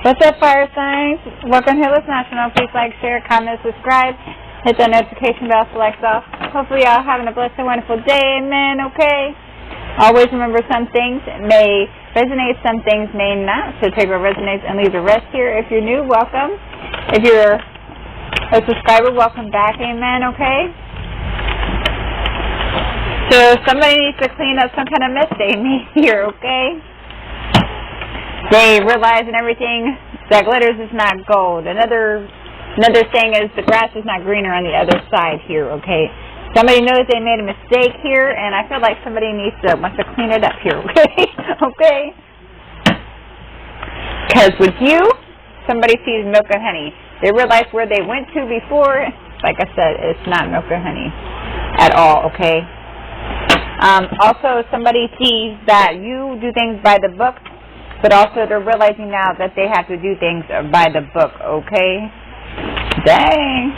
What's up, fire signs? Welcome to Hillis National. Please like, share, comment, subscribe. Hit that notification bell, select all. Hopefully y'all having a blessed and wonderful day. Amen. Okay. Always remember, some things may resonate, some things may not. So take what resonates and leave the rest here. If you're new, welcome. If you're a subscriber, welcome back. Amen. Okay. So somebody needs to clean up some kind of mess they made here. Okay. They realize and everything that glitters is not gold. Another thing is the grass is not greener on the other side here, okay? Somebody knows they made a mistake here, and I feel like somebody wants to clean it up here, okay? Okay? Because with you, somebody sees milk and honey. They realize where they went to before. Like I said, it's not milk and honey at all, okay? Also, somebody sees that you do things by the book, but also they're realizing now that they have to do things by the book, okay? Dang.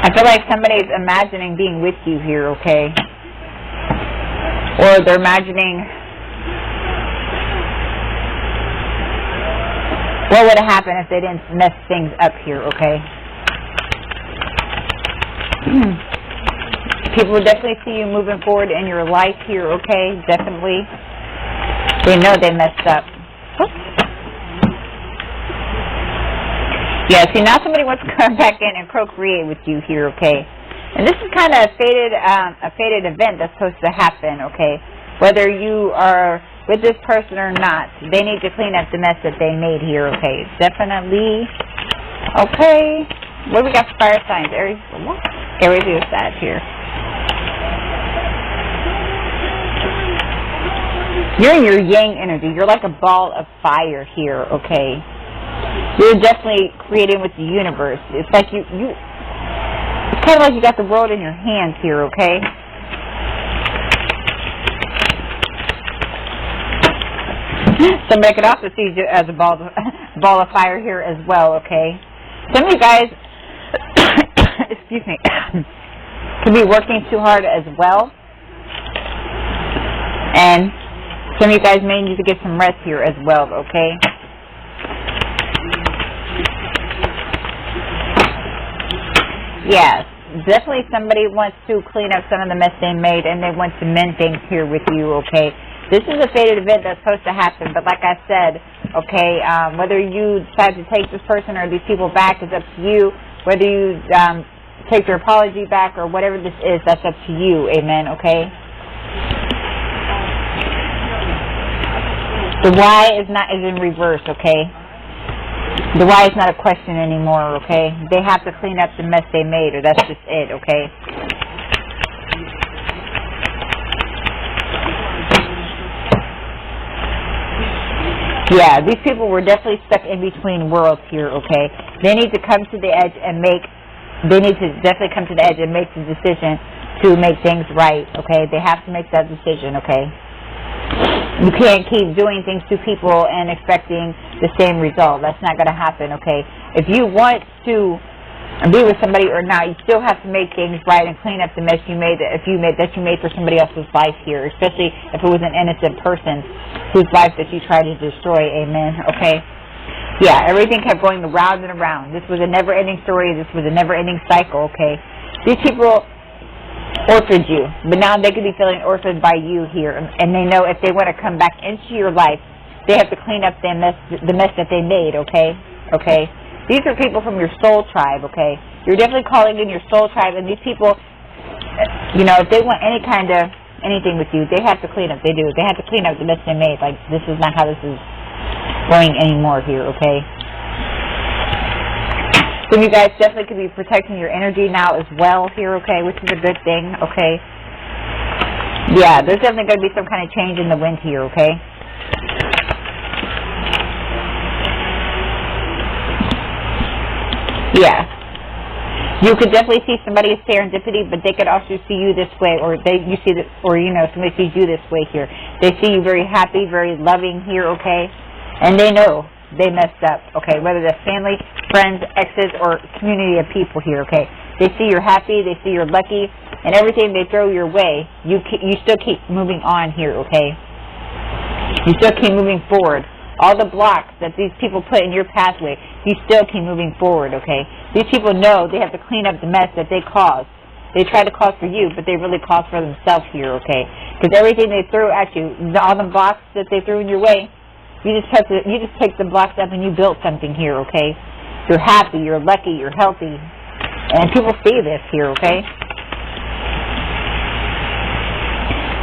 I feel like somebody's imagining being with you here, okay? Or they're imagining what would have happened if they didn't mess things up here, okay? People will definitely see you moving forward in your life here, okay? Definitely. They know they messed up. Oops. Yeah, see, now somebody wants to come back in and procreate with you here, okay? And this is kind of a fated event that's supposed to happen, okay? Whether you are with this person or not, they need to clean up the mess that they made here, okay? Definitely. Okay. What do we got for fire signs? Aries, what? Aries is sad here. You're in your yang energy. You're like a ball of fire here, okay? You're definitely creating with the universe. It's like it's kind of like you got the world in your hands here, okay? Somebody could also see you as a ball of fire here as well, okay? Some of you guys, excuse me, could be working too hard as well. And some of you guys may need to get some rest here as well, okay? Yes, definitely somebody wants to clean up some of the mess they made, and they want to mend things here with you, okay? This is a fated event that's supposed to happen, but like I said, okay, whether you decide to take this person or these people back is up to you. Whether you take your apology back or whatever this is, that's up to you, amen, okay? The why is in reverse, okay? The why is not a question anymore, okay? They have to clean up the mess they made, or that's just it, okay? Yeah, these people were definitely stuck in between worlds here, okay? They need to come to the edge and make the decision to make things right, okay? They have to make that decision, okay? You can't keep doing things to people and expecting the same result. That's not going to happen, okay? If you want to be with somebody or not, you still have to make things right and clean up the mess you made for somebody else's life here, especially if it was an innocent person whose life that you tried to destroy, amen, okay? Yeah, everything kept going around and around. This was a never-ending story. This was a never-ending cycle, okay? These people orphaned you, but now they could be feeling orphaned by you here, and they know if they want to come back into your life, they have to clean up the mess that they made, okay? Okay? These are people from your soul tribe, okay? You're definitely calling in your soul tribe, and these people, you know, if they want anything with you, they have to clean up. They do. They have to clean up the mess they made. Like, this is not how this is going anymore here, okay? Some of you guys definitely could be protecting your energy now as well here, okay, which is a good thing, okay? Yeah, there's definitely going to be some kind of change in the wind here, okay? Yeah. You could definitely see somebody as serendipity, but they could also see you this way, or somebody sees you this way here. They see you very happy, very loving here, okay? And they know they messed up, okay? Whether that's family, friends, exes, or community of people here, okay? They see you're happy. They see you're lucky. And everything they throw your way, you still keep moving on here, okay? You still keep moving forward. All the blocks that these people put in your pathway, you still keep moving forward, okay? These people know they have to clean up the mess that they caused. They try to cause for you, but they really cause for themselves here, okay? Because everything they threw at you, all the blocks that they threw in your way, you just pick the blocks up and you built something here, okay? You're happy, you're lucky, you're healthy. And people see this here, okay?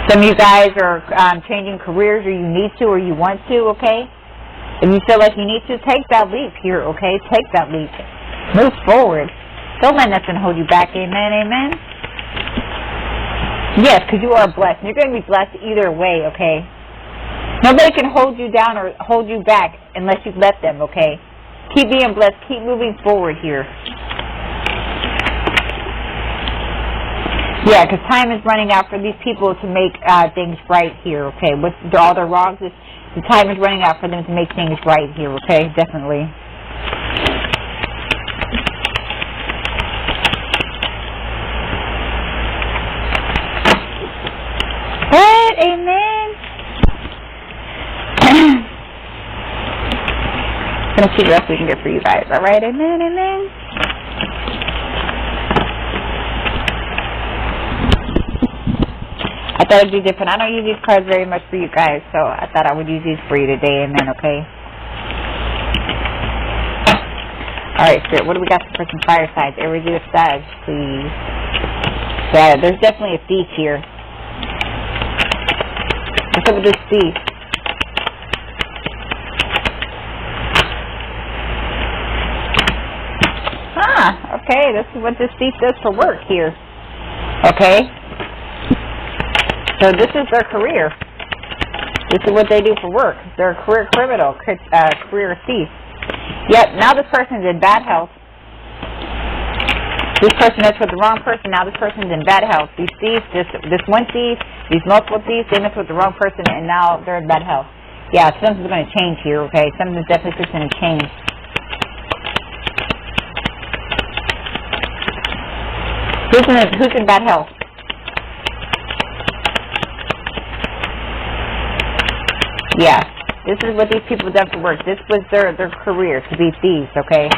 Some of you guys are changing careers, or you need to, or you want to, okay? If you feel like you need to, take that leap here, okay? Take that leap. Move forward. Don't let nothing hold you back, amen, amen? Yes, because you are blessed. You're going to be blessed either way, okay? Nobody can hold you down or hold you back unless you let them, okay? Keep being blessed. Keep moving forward here. Yeah, because time is running out for these people to make things right here, okay? With all their wrongs, the time is running out for them to make things right here, okay? Definitely. What? Amen? I'm going to see what else we can get for you guys, alright? Amen, amen? I thought I'd do different. I don't use these cards very much for you guys, so I thought I would use these for you today. Amen, okay? Alright, Spirit, what do we got for some firesides? Aries or Sag, please. Yeah, there's definitely a thief here. What's up with this thief? Okay, this is what this thief does for work here. Okay? So this is their career. This is what they do for work. They're a career criminal, career thief. Yep, now this person's in bad health. This person messed with the wrong person, now this person's in bad health. These thieves, this one thief, these multiple thieves, they messed with the wrong person and now they're in bad health. Yeah, something's going to change here, okay? Something's definitely going to change. Who's in bad health? Yeah, this is what these people done for work. This was their career, to be thieves, okay?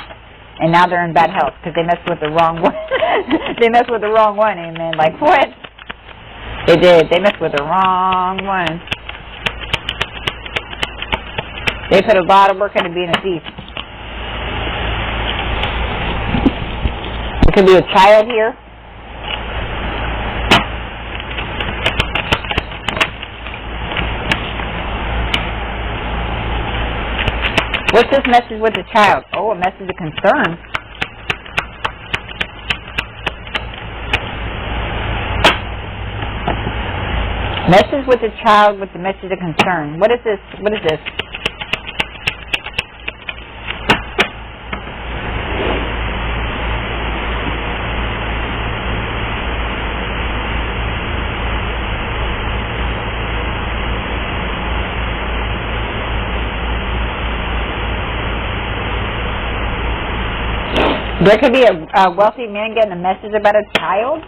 And now they're in bad health because they messed with the wrong one. They messed with the wrong one, amen. Like, what? They did. They messed with the wrong one. They put a lot of work into being a thief. It could be a child here. What's this message with the child? Oh, a message of concern. Message with the child with the message of concern. What is this? What is this? There could be a wealthy man getting a message about a child.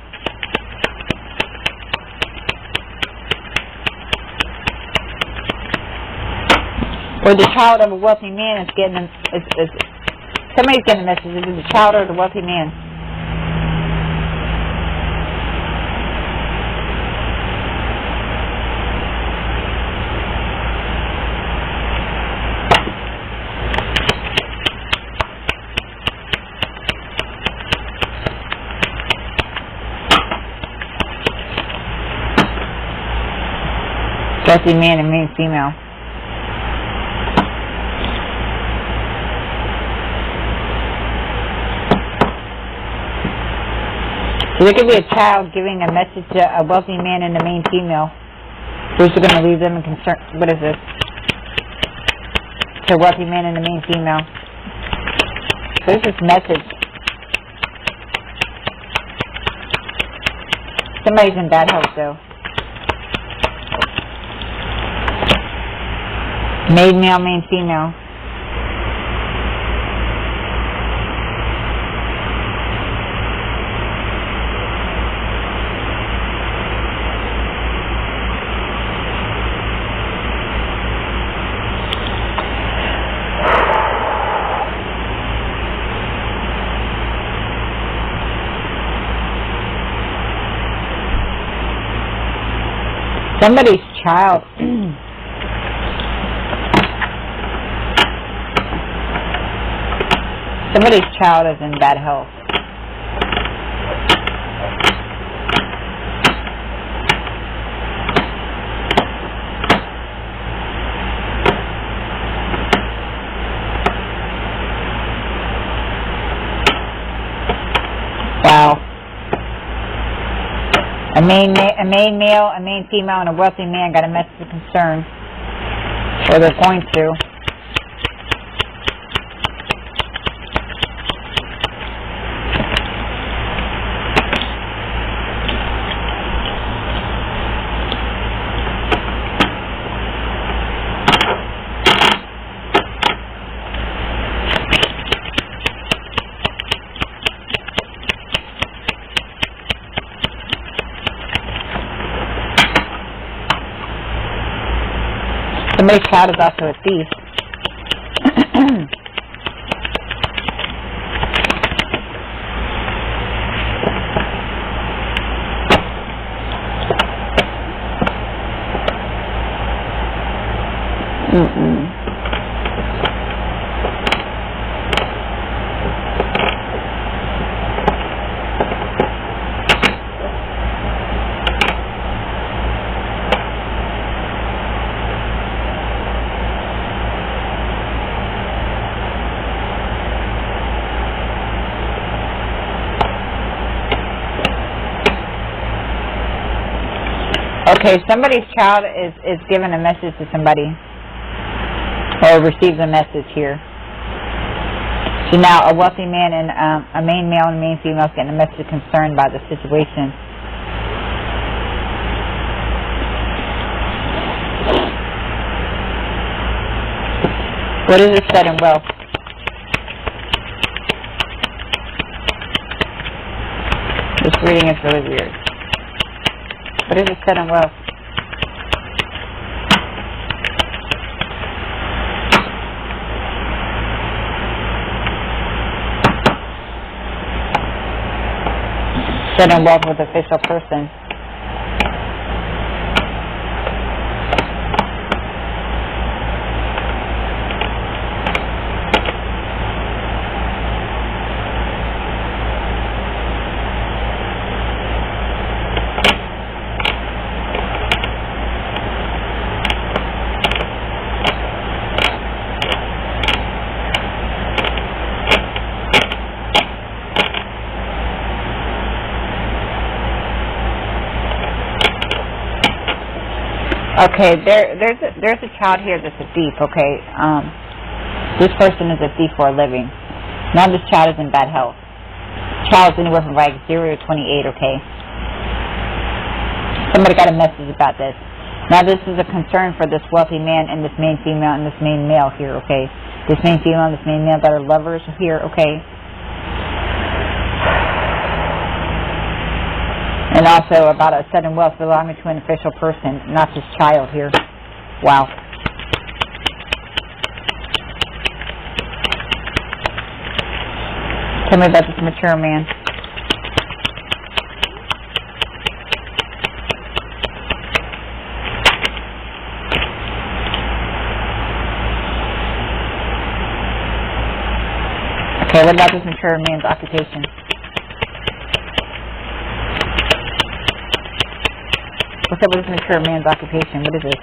Or the child of a wealthy man is getting somebody's getting a message. Is it the child or the wealthy man? Wealthy man and main female. So there could be a child giving a message to a wealthy man and the main female. Who's going to leave them in concern? What is this? To a wealthy man and the main female. What is this message? Somebody's in bad health though. Main male, main female. Somebody's child. Somebody's child is in bad health. Wow. A main male, a main female, and a wealthy man got a message of concern. Or they're going to. Somebody's child is also a thief. Okay, somebody's child is giving a message to somebody, or receives a message here. So now a wealthy man and a main male and a main female is getting a message of concern by the situation. What is it said in wealth? This reading is really weird. What is it said in wealth? Said in wealth with official person. Okay, there's a child here that's a thief, okay? This person is a thief for a living. Now this child is in bad health. Child's anywhere from like 0 to 28, okay? Somebody got a message about this. Now this is a concern for this wealthy man and this main female and this main male here, okay? This main female and this main male that are lovers here, okay? And also about a sudden wealth belonging to an official person, not this child here. Wow. Tell me about this mature man. Okay, what about this mature man's occupation? What's up with this mature man's occupation? What is this?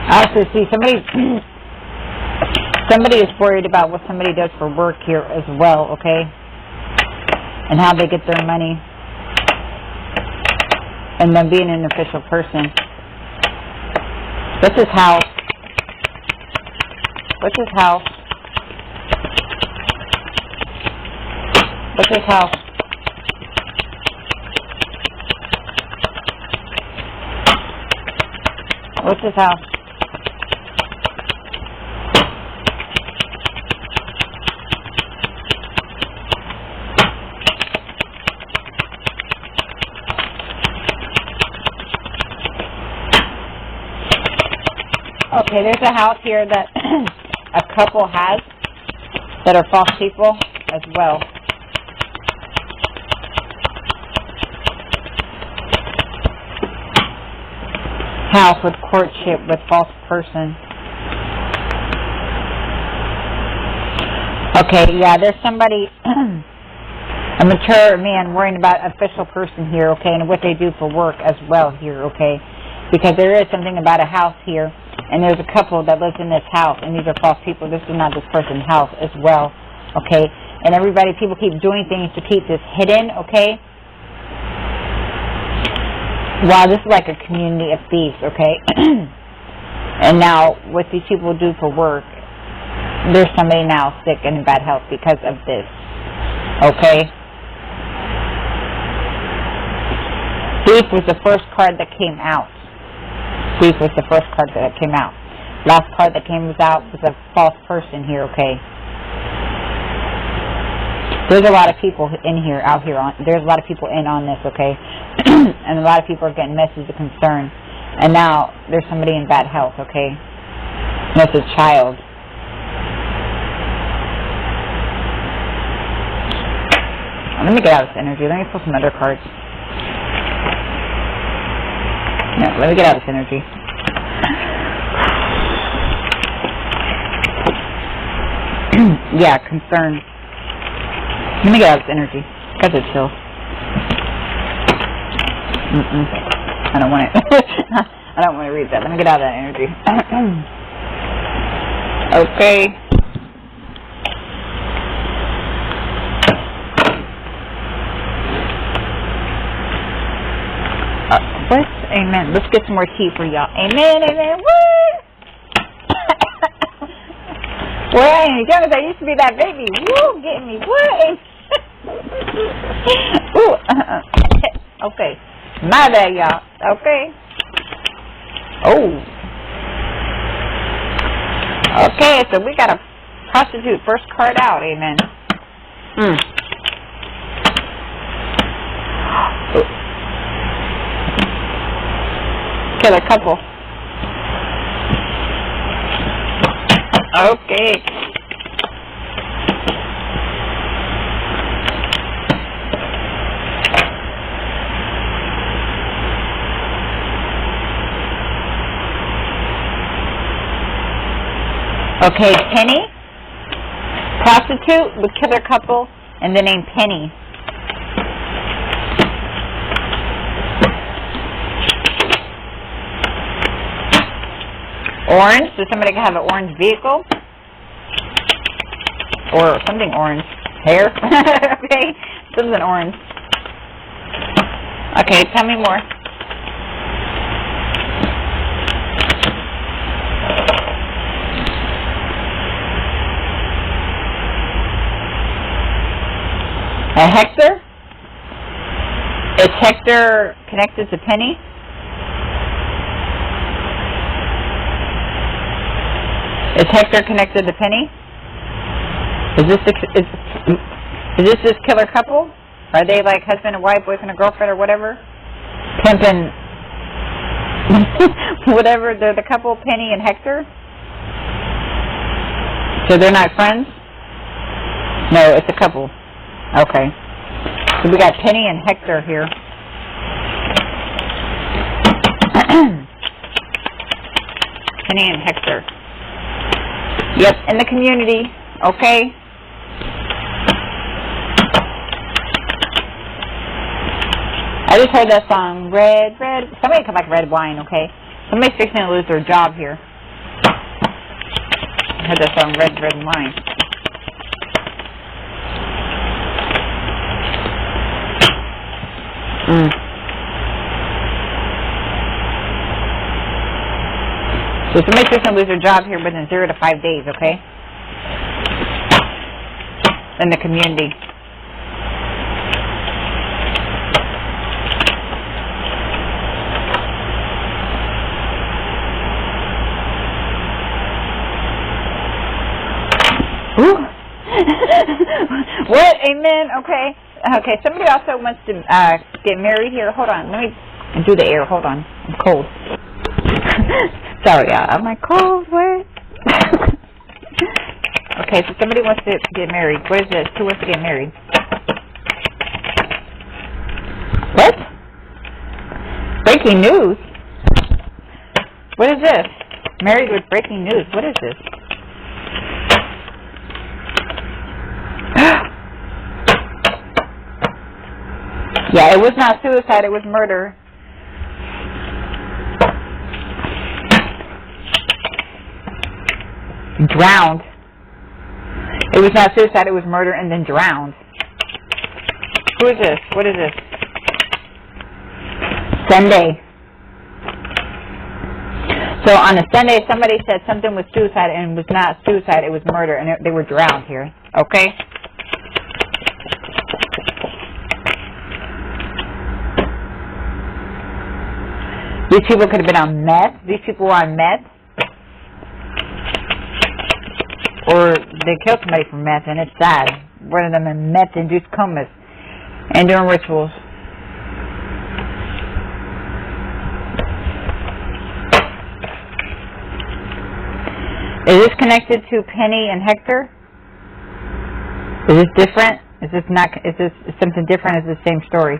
Also, see, somebody is worried about what somebody does for work here as well, okay? And how they get their money. And them being an official person. What's his house? What's his house? What's his house? What's his house? Okay, there's a house here that a couple has that are false people as well. House with courtship with false person. Okay, yeah, there's somebody, a mature man worrying about official person here, okay, and what they do for work as well here, okay, because there is something about a house here, and there's a couple that lives in this house, and these are false people. This is not this person's house as well, okay, and people keep doing things to keep this hidden, okay. Wow, this is like a community of thieves, okay? And now, what these people do for work, there's somebody now sick and in bad health because of this, okay? Thief was the first card that came out. Thief was the first card that came out. Last card that came out was a false person here, okay? There's a lot of people in here, there's a lot of people in on this, okay? And a lot of people are getting messages of concern. And now, there's somebody in bad health, okay? And it's a child. Let me get out of this energy. Let me pull some other cards. No, let me get out of this energy. Yeah, concern. Let me get out of this energy. Guys are chill. I don't want it. I don't want to read that. Let me get out of that energy. Okay. What? Amen. Let's get some more tea for y'all. Amen, amen. What? Boy, I ain't as young as I used to be that baby. Woo, get me. What? Ooh. Okay. My bad, y'all. Okay. Oh. Okay, so we got a prostitute first card out. Amen. Killer couple. Okay. Okay, Penny, prostitute with killer couple, and the name Penny. Orange, so somebody can have an orange vehicle, or something orange. Hair, okay, something orange. Okay, tell me more. Hector? Is Hector connected to Penny? Is Hector connected to Penny? Is this killer couple? Are they like husband and wife, boyfriend and girlfriend, or whatever? Pimpin', whatever. They're the couple, Penny and Hector. So they're not friends? No, it's a couple. Okay. So we got Penny and Hector here. Penny and Hector. Yep, in the community. Okay. I just heard that song, Red, Red. Somebody come like red wine, okay? Somebody's fixing to lose their job here. I heard that song, Red Line. So somebody's going to lose their job here within 0 to 5 days, okay? In the community. What? Amen? Okay. Okay, somebody also wants to get married here. Hold on. Let me do the air. Hold on. I'm cold. Sorry, I'm like, cold. What? Okay, so somebody wants to get married. What is this? Who wants to get married? What? Breaking news? What is this? Married with breaking news. What is this? Yeah, it was not suicide, it was murder. Drowned. It was not suicide, it was murder and then drowned. Who is this? What is this? Sunday. So on a Sunday, somebody said something was suicide and it was not suicide, it was murder, and they were drowned here. Okay? These people could have been on meth. These people were on meth. Or they killed somebody from meth, and it's sad. One of them in meth-induced comas and doing rituals. Is this connected to Penny and Hector? Is this different? Is this not? Is this something different? Is the same story?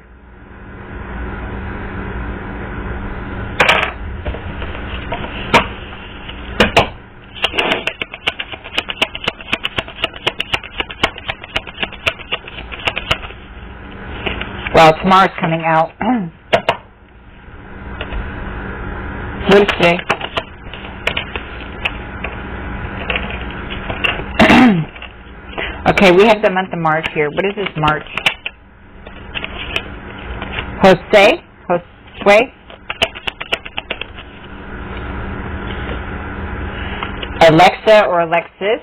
Well, tomorrow's coming out. What is today? Okay, we have the month of March here. What is this March? Jose? Josue? Alexa or Alexis?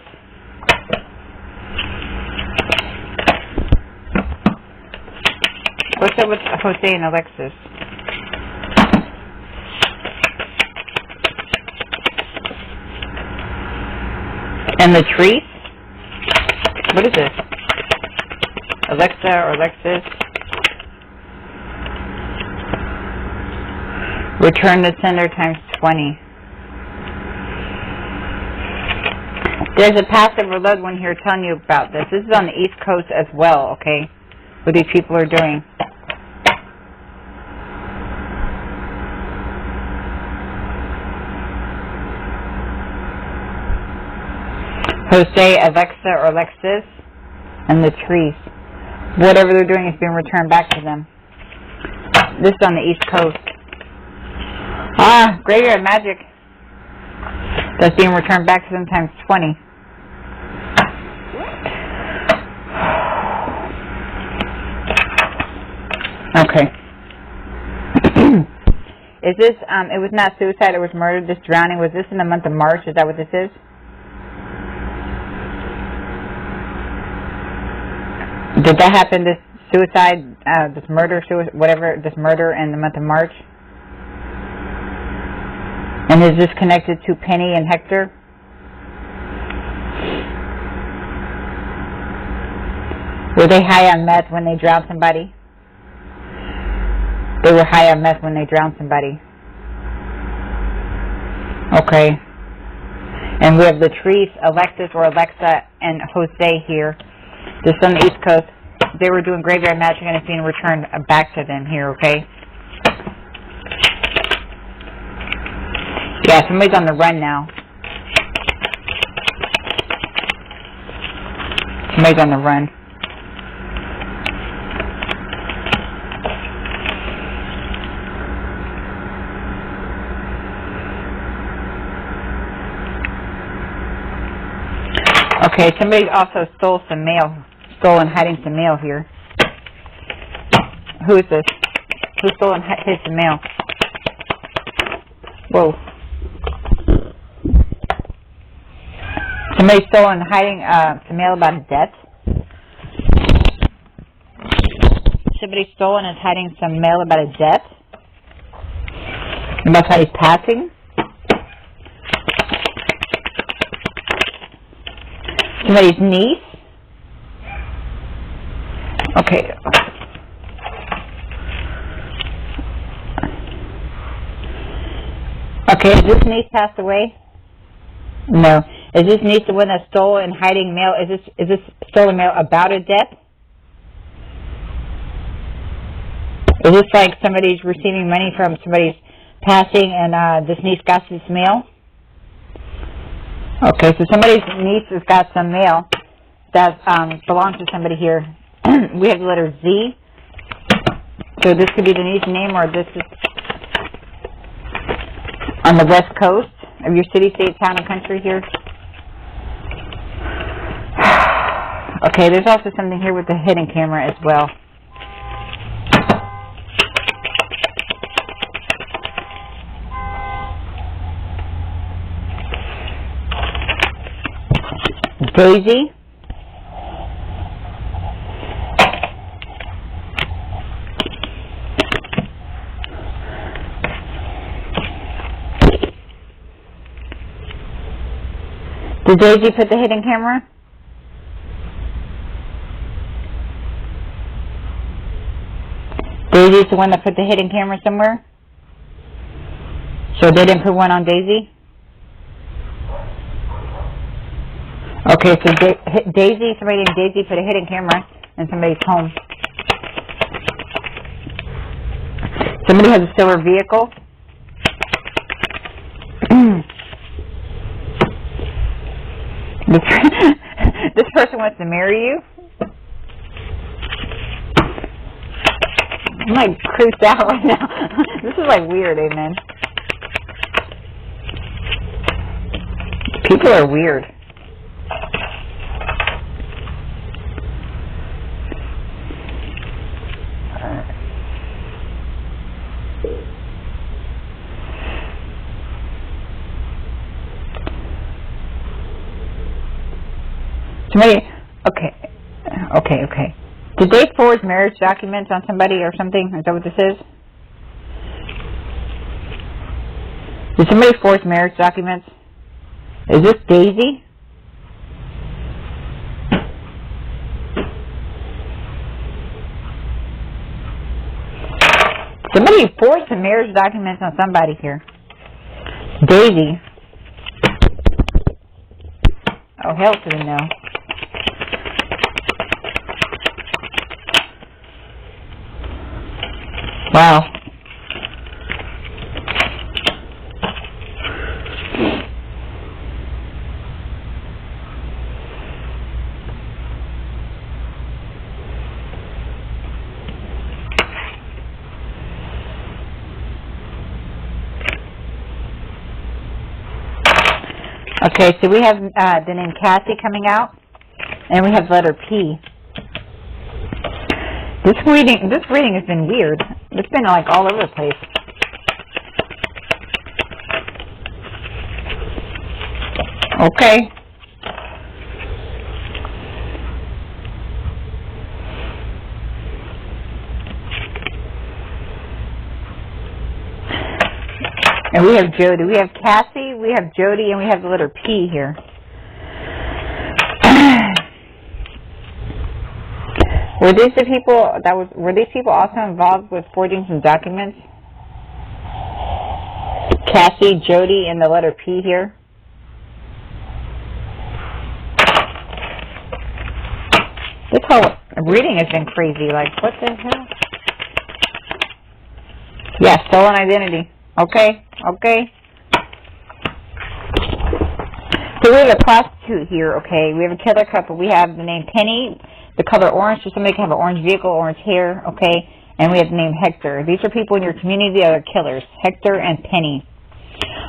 What's up with Jose and Alexis? And the trees? What is this? Alexa or Alexis? Return the sender times 20. There's a passive or loved one here telling you about this. This is on the East Coast as well, okay? What these people are doing. Jose, Alexa, or Alexis, and the trees. Whatever they're doing is being returned back to them. This is on the East Coast. Ah, graveyard magic. That's being returned back to them times 20. Okay. Is this, it was not suicide, it was murder, this drowning, was this in the month of March? Is that what this is? Did that happen, this suicide, this murder, whatever, this murder in the month of March? And is this connected to Penny and Hector? Were they high on meth when they drowned somebody? They were high on meth when they drowned somebody. Okay. And we have the trees, Alexis or Alexa, and Jose here. This on the East Coast. They were doing graveyard magic and it's being returned back to them here, okay? Yeah, somebody's on the run now. Somebody's on the run. Okay, somebody also stole some mail. Stole and hiding some mail here. Who is this? Who stole and hid some mail? Whoa. Somebody stole and hiding some mail about his death. Somebody stole and is hiding some mail about his death. About how he's passing. Somebody's niece. Okay. Okay, is this niece passed away? No. Is this niece the one that stole and hiding mail? Is this stolen mail about a death? Is this like somebody's receiving money from somebody's passing and this niece got this mail? Okay, so somebody's niece has got some mail that belongs to somebody here. We have the letter Z. So this could be the niece's name, or this is on the west coast of your city, state, town, and country here. Okay, there's also something here with the hidden camera as well. Daisy. Did Daisy put the hidden camera? Daisy's the one that put the hidden camera somewhere? So they didn't put one on Daisy? Okay, so Daisy, somebody named Daisy put a hidden camera in somebody's home. Somebody has a silver vehicle. This person wants to marry you. I'm like creeped out right now. This is like weird, amen. People are weird. Somebody, okay. Did they forge marriage documents on somebody or something? Is that what this is? Did somebody forge marriage documents? Is this Daisy? Somebody forged some marriage documents on somebody here. Daisy. Oh, hell to the no. Wow. Okay, so we have the name Cassie coming out, and we have the letter P. This reading has been weird. It's been like all over the place. Okay. And we have Jody. We have Cassie, we have Jody, and we have the letter P here. Were these people also involved with forging some documents? Cassie, Jody, and the letter P here. This whole reading has been crazy. Like, what the hell? Yeah, stolen identity. Okay. So we have a prostitute here, okay? We have a killer couple. We have the name Penny, the color orange, so somebody can have an orange vehicle, orange hair, okay? And we have the name Hector. These are people in your community that are killers, Hector and Penny.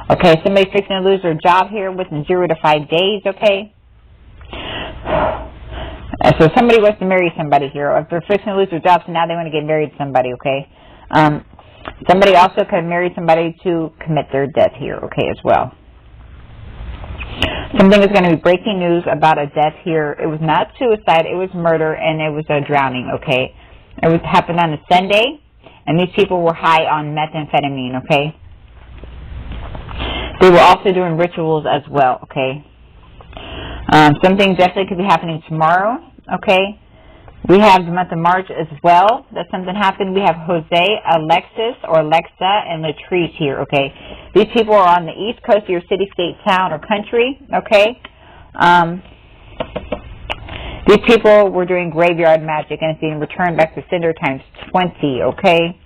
Okay, somebody's fixing to lose their job here within 0 to 5 days, okay? So somebody wants to marry somebody here. If they're fixing to lose their job, so now they want to get married to somebody, okay? Somebody also could marry somebody to commit their death here, okay, as well. Something is going to be breaking news about a death here. It was not suicide, it was murder, and it was a drowning, okay? It happened on a Sunday, and these people were high on methamphetamine, okay? They were also doing rituals as well, okay? Something definitely could be happening tomorrow, okay? We have the month of March as well that something happened. We have Jose, Alexis, or Alexa, and Latrice here, okay? These people are on the east coast of your city, state, town, or country, okay? These people were doing graveyard magic, and it's being returned back to sender times 20, okay?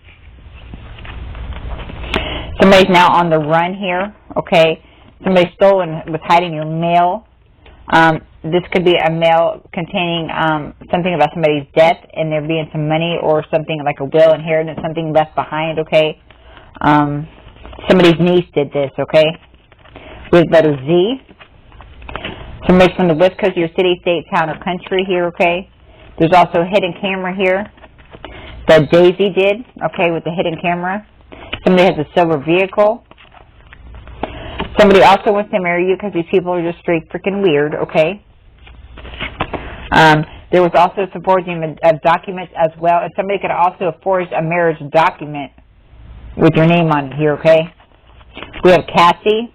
Somebody's now on the run here, okay? Somebody stole and was hiding your mail. This could be a mail containing something about somebody's death, and there being some money or something like a will, inheritance, something left behind, okay? Somebody's niece did this, okay? With letter Z. Somebody's from the west coast of your city, state, town, or country here, okay? There's also a hidden camera here that Daisy did, okay, with the hidden camera. Somebody has a silver vehicle. Somebody also wants to marry you because these people are just straight freaking weird, okay? There was also some forging of documents as well. And somebody could also forge a marriage document with your name on it here, okay? We have Cassie.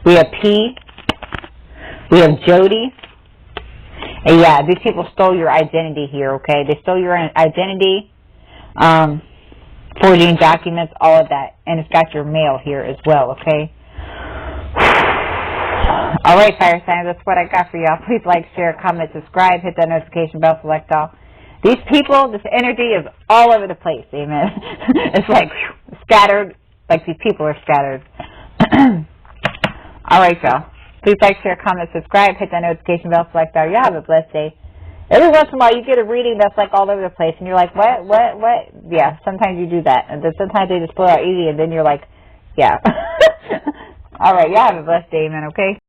We have P. We have Jody. And yeah, these people stole your identity here, okay? They stole your identity, forging documents, all of that. And it's got your mail here as well, okay? Alright, fire signs, that's what I got for y'all. Please like, share, comment, subscribe, hit that notification bell, select all. These people, this energy is all over the place, amen. It's like scattered, like these people are scattered. Alright, y'all. Please like, share, comment, subscribe, hit that notification bell, select all. Y'all have a blessed day. Every once in a while you get a reading that's like all over the place, and you're like, what? Yeah, sometimes you do that. And then sometimes they just pull out easy, and then you're like, yeah. Alright, y'all have a blessed day, amen, okay?